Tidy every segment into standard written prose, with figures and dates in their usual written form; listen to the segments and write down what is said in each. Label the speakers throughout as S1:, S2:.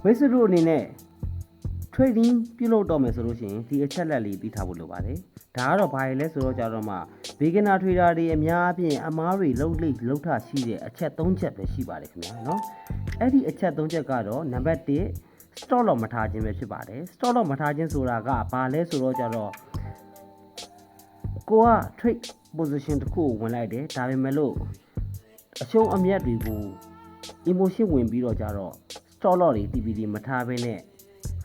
S1: မိတ်ဆွေတို့အနေနဲ့ trading ပြုလုပ်တော့မယ်ဆိုလို့ရှိရင်ဒီအချက်လက်လေးသိထားဖို့လိုပါတယ်ဒါကတော့ဘာလဲဆိုတော့ကြတော့မှ beginner trader တွေအများအပြားအမားတွေလှုပ်ထရှိတဲ့အချက်၃ချက်ပဲရှိပါတယ်ခင်ဗျာเนาะအဲ့ဒီအချက်၃ချက်ကတော့နံပါတ်1 stop loss မထားခြင်းပဲဖြစ်ပါတယ် stop loss မထားခြင်းဆိုတာကဘာလဲဆိုတော့ကြတော့ကိုက trade position တစ်ခုကိုဝင်လိုက်တယ်ဒါပေမဲ့လို့အရှုံးအမြတ်တွေကို emotion ဝင်ပြီးတော့ကြတော့ stop loss တွေ TPD မထားဘဲနဲ့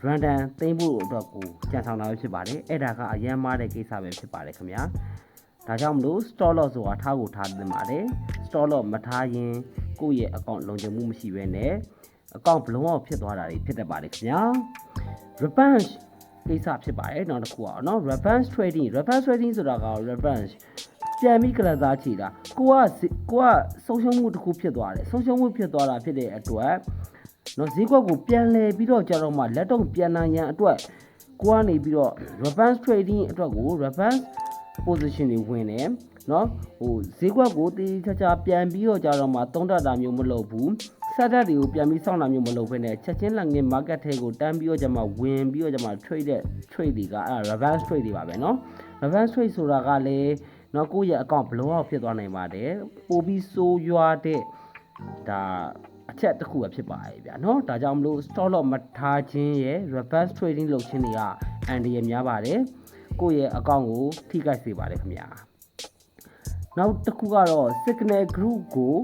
S1: random သိမ်းဖို့အတွက်ကိုကြံဆောင်တာပဲဖြစ်ပါတယ်အဲ့ဒါကအရန်မားတဲ့ကိစ္စပဲဖြစ်ပါတယ်ခင်ဗျာဒါကြောင့်မလို့ stop loss ဆိုတာထားကိုထားသင့်ပါတယ် stop loss မထားရင်ကိုယ့်ရဲ့ account လုံခြုံမှုမရှိဘဲနဲ့ account ဘလုံးအောင်ဖြစ်သွားတာတွေဖြစ်တတ်ပါတယ်ခင်ဗျာ reverse ကိစ္စဖြစ်ပါတယ်နောက်တစ်ခုอ่ะเนาะ reverse trading ဆိုတာက reverse ပြန်ပြီးကလစားချီတာကိုကဆုံးရှုံးမှုတစ်ခုဖြစ်သွားတယ်ဆုံးရှုံးမှုဖြစ်သွားတာဖြစ်တဲ့အတွက်နော်ဈေးကွက်ကိုပြန်လဲပြီးတော့ကြတော့မှလက်တော့ပြန်နိုင်ရန်အတွက်ကိုကနေပြီးတော့ reverse trading အတွက်ကို reverse position တွေဝင်တယ်နော်ဈေးကွက်ကိုတေးချာချာပြန်ပြီးတော့ကြတော့မှသုံးတတ်တာမျိုးမလုပ်ဘူးဆက်တက်တွေကိုပြန်ပြီးစောင့်တာမျိုးမလုပ်ဘဲနဲ့ချက်ချင်းလက်ငင်း market ထဲကိုတန်းပြီးတော့ကြမှာဝင်ပြီးတော့ကြမှာ trade တွေကအဲ့ reverse trade တွေပါပဲနော် reverse trade ဆိုတာကလည်းနော်ကိုယ့်ရဲ့ account ဘလုံးအောင်ဖြစ်သွားနိုင်ပါတယ်ပို့ပြီးဆိုးရွားတဲ့ဒါအချက်တစ်ခုပဲဖြစ်ပါတယ်ဗျာเนาะဒါကြောင့်မလို့ stop loss မထားခြင်းရဲ့ reverse trading လုပ်ခြင်းတွေကအန်ဒီရများပါတယ်ကိုယ့်ရဲ့ account ကိုထိခိုက်စေပါတယ်ခင်ဗျာနောက်တစ်ခုကတော့ signal group ကို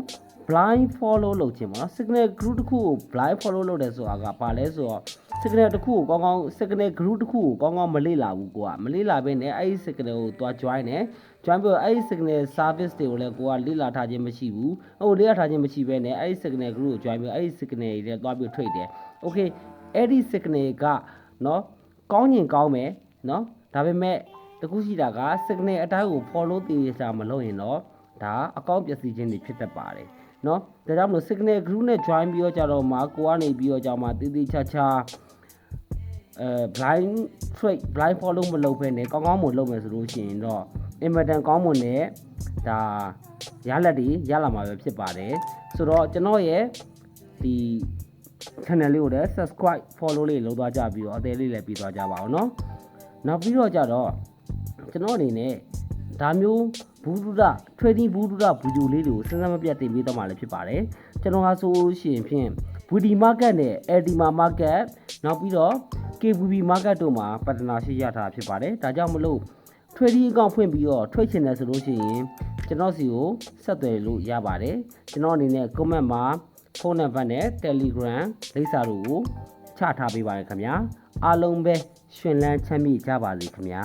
S1: blind follow လုပ်ခြင်းပေါ့နော် signal group တစ်ခုကို blind follow လုပ်တယ်ဆိုတာကဘာလဲဆိုတော့ signal တစ်ခုကိုကောင်းကောင်း signal group တစ်ခုကိုကောင်းကောင်းမလေ့လာဘူးကိုကမလေ့လာဘဲနဲ့အဲ့ဒီ signal ကိုသွား join တယ် join ပြီးတော့အဲ့ဒီ signal service တွေကိုလည်းကိုကလေ့လာထားခြင်းမရှိဘူးလေ့လာထားခြင်းမရှိဘဲနဲ့အဲ့ဒီ signal group ကို join ပြီးအဲ့ဒီ signal တွေလည်းသွားပြီး trade တယ် okay အဲ့ဒီ signal ကနော်ကောင်းရင်ကောင်းမယ်နော်ဒါပေမဲ့တခုရှိတာက signal အတိုင်းကို follow တည်ရတာမလုပ်ရင်တော့ဒါအကောင့်ပျက်စီးခြင်းတွေဖြစ်တတ်ပါတယ်နော်ဒါကြောင့်မလို့ signal group နဲ့ join ပြီးတော့ကြတော့မှကိုကနေပြီးတော့ကြမှာတည်တည်ချာချာblind trade blind follow မလုပ်ဘဲနဲ့ကောင်းကောင်းမလုပ်မယ်ဆိုလို့ရှိရင်တော့ important ကောင်းမွန်တဲ့ဒါရလက်တွေရလာမှာပဲဖြစ်ပါတယ်ဆိုတော့ကျွန်တော်ရဲ့ဒီ channel လေးကိုလည်း subscribe follow လေးလုပ်သွားကြပြီးတော့အသေးလေးလည်းပြီးသွားကြပါအောင်เนาะနောက်ပြီးတော့ကြတော့ကျွန်တော်အနေနဲ့ဒါမျိုးဘူးဒုဒ trading ဘူးဒုဒဗီဒီယိုလေးတွေကိုစဉ်းစားမပြတ်တင်ပေးတော့မှလည်းဖြစ်ပါတယ်ကျွန်တော်ကဆိုရှင်ဖြင့် VD market နဲ့ LDMA market နောက်ပြီးတော့ KVB market တို့မှာ partnership ရထားဖြစ်ပါတယ်ဒါကြောင့်မလို့ trading account ဖွင့်ပြီးတော့ trade ချင်တယ်ဆိုလို့ရှိရင်ကျွန်တော်စီကိုဆက်သွယ်လို့ရပါတယ်ကျွန်တော်အနေနဲ့ comment မှာဖုန်းနံပါတ်နဲ့ Telegram လိပ်စာတို့ကိုချထားပေးပါရခင်ဗျာအားလုံးပဲရှင်လန်းချမ်းမြေ့ကြပါစေခင်ဗျာ